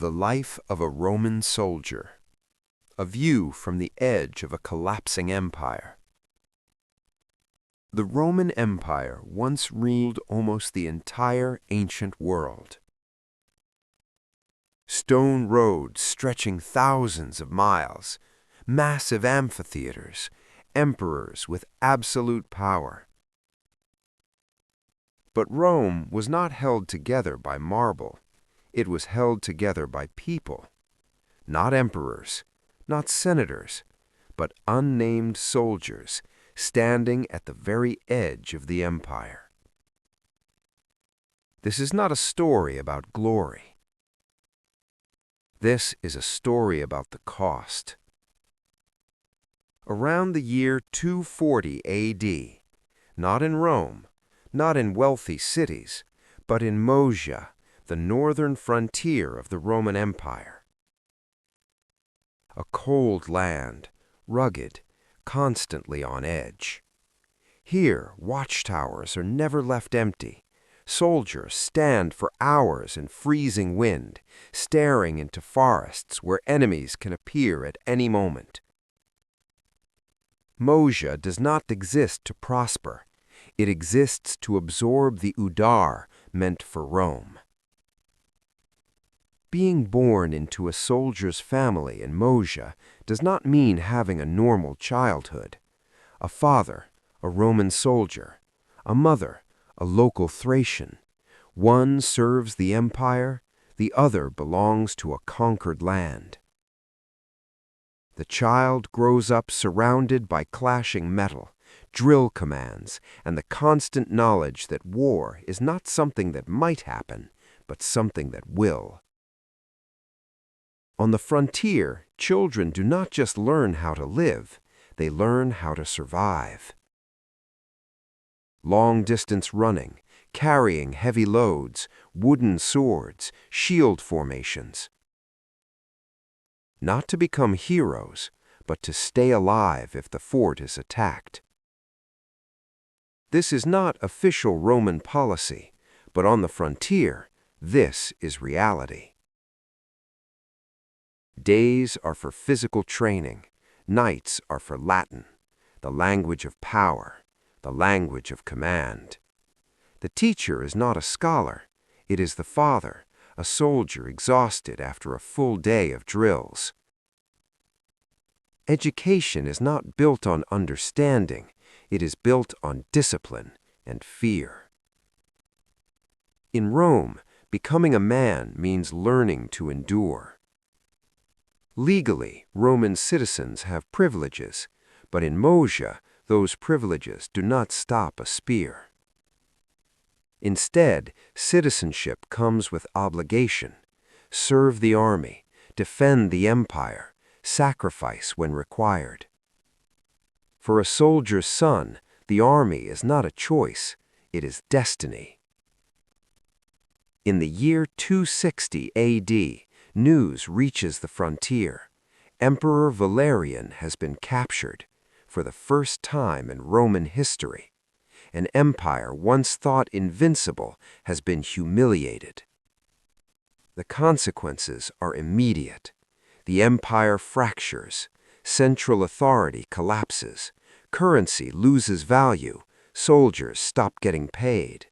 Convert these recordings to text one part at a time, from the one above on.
The life of a Roman soldier. A view from the edge of a collapsing empire. The Roman Empire once ruled almost the entire ancient world. Stone roads stretching thousands of miles, massive amphitheaters, emperors with absolute power. But Rome was not held together by marble. It was held together by people, not emperors, not senators, but unnamed soldiers standing at the very edge of the empire. This is not a story about glory. This is a story about the cost. Around the year 240 A.D., not in Rome, not in wealthy cities, but in Moesia, the northern frontier of the Roman Empire. A cold land, rugged, constantly on edge. Here, watchtowers are never left empty. Soldiers stand for hours in freezing wind, staring into forests where enemies can appear at any moment. Moesia does not exist to prosper. It exists to absorb the udar meant for Rome. Being born into a soldier's family in Moesia does not mean having a normal childhood. A father, a Roman soldier, a mother, a local Thracian. One serves the empire, the other belongs to a conquered land. The child grows up surrounded by clashing metal, drill commands, and the constant knowledge that war is not something that might happen, but something that will. On the frontier, children do not just learn how to live, they learn how to survive. Long-distance running, carrying heavy loads, wooden swords, shield formations. Not to become heroes, but to stay alive if the fort is attacked. This is not official Roman policy, but on the frontier, this is reality. Days are for physical training, nights are for Latin, the language of power, the language of command. The teacher is not a scholar, it is the father, a soldier exhausted after a full day of drills. Education is not built on understanding, it is built on discipline and fear. In Rome, becoming a man means learning to endure. Legally, Roman citizens have privileges, but in Moesia, those privileges do not stop a spear. Instead, citizenship comes with obligation. Serve the army, defend the empire, sacrifice when required. For a soldier's son, the army is not a choice, it is destiny. In the year 260 A.D., news reaches the frontier. Emperor Valerian has been captured for the first time in Roman history. An empire once thought invincible has been humiliated. The consequences are immediate. The empire fractures, central authority collapses, currency loses value, soldiers stop getting paid.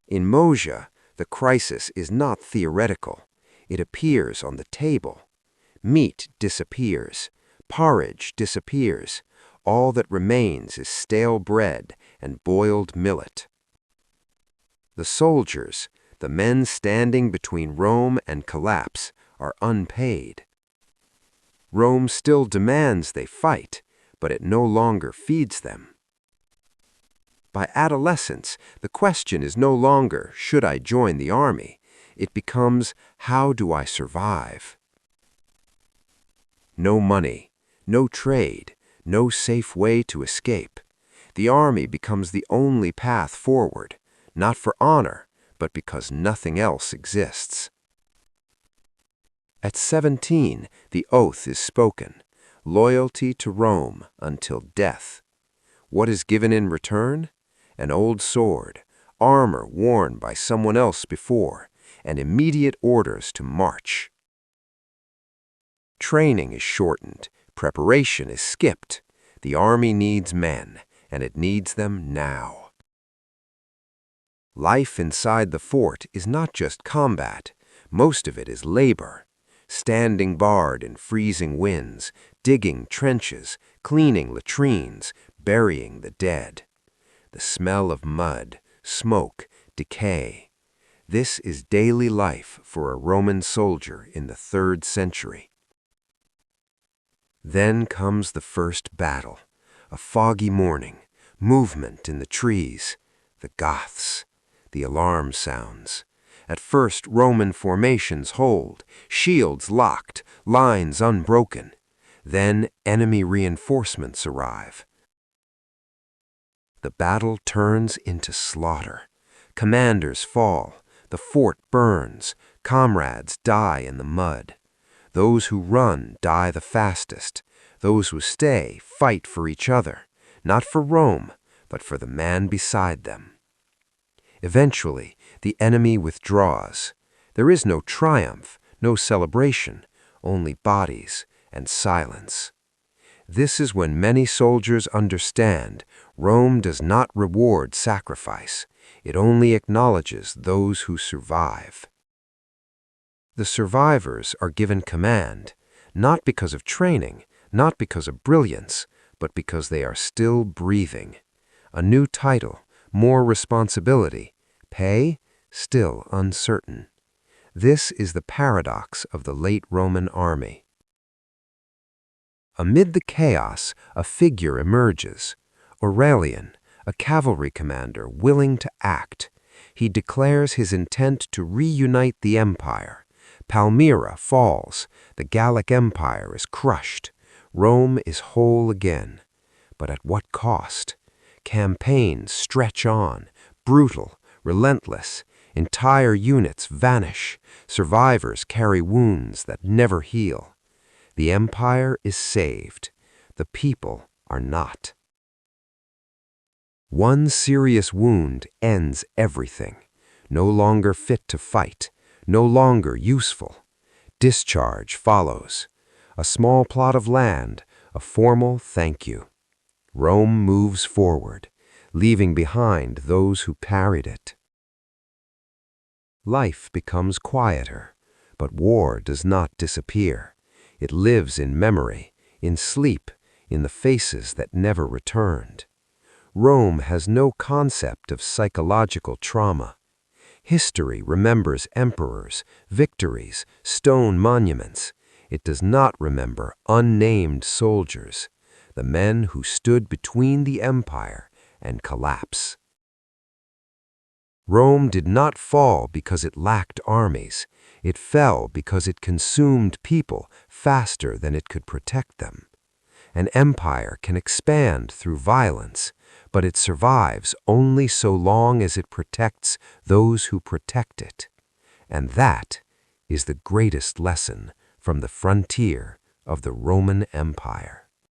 In Moesia, the crisis is not theoretical. It appears on the table. Meat disappears. Porridge disappears. All that remains is stale bread and boiled millet. The soldiers, the men standing between Rome and collapse, are unpaid. Rome still demands they fight, but it no longer feeds them. By adolescence, the question is no longer, should I join the army? It becomes, how do I survive? No money, no trade, no safe way to escape. The army becomes the only path forward, not for honor, but because nothing else exists. At 17, the oath is spoken, loyalty to Rome until death. What is given in return? An old sword, armor worn by someone else before, and immediate orders to march. Training is shortened, preparation is skipped. The army needs men, and it needs them now. Life inside the fort is not just combat. Most of it is labor. Standing barred in freezing winds, digging trenches, cleaning latrines, burying the dead. The smell of mud, smoke, decay. This is daily life for a Roman soldier in the 3rd century. Then comes the first battle. A foggy morning, movement in the trees, the Goths. The alarm sounds. At first, Roman formations hold, shields locked, lines unbroken. Then enemy reinforcements arrive. The battle turns into slaughter. Commanders fall, the fort burns, comrades die in the mud. Those who run die the fastest. Those who stay fight for each other, not for Rome, but for the man beside them. Eventually, the enemy withdraws. There is no triumph, no celebration, only bodies and silence. This is when many soldiers understand Rome does not reward sacrifice. It only acknowledges those who survive. The survivors are given command, not because of training, not because of brilliance, but because they are still breathing. A new title, more responsibility, pay still uncertain. This is the paradox of the late Roman army. Amid the chaos, a figure emerges. Aurelian, a cavalry commander willing to act. He declares his intent to reunite the empire. Palmyra falls. The Gallic Empire is crushed. Rome is whole again. But at what cost? Campaigns stretch on, brutal, relentless. Entire units vanish. Survivors carry wounds that never heal. The empire is saved. The people are not. One serious wound ends everything. No longer fit to fight, no longer useful. Discharge follows. A small plot of land, a formal thank you. Rome moves forward, leaving behind those who parried it. Life becomes quieter, but war does not disappear. It lives in memory, in sleep, in the faces that never returned. Rome has no concept of psychological trauma. History remembers emperors, victories, stone monuments. It does not remember unnamed soldiers, the men who stood between the empire and collapse. Rome did not fall because it lacked armies. It fell because it consumed people faster than it could protect them. An empire can expand through violence, but it survives only so long as it protects those who protect it. And that is the greatest lesson from the frontier of the Roman Empire.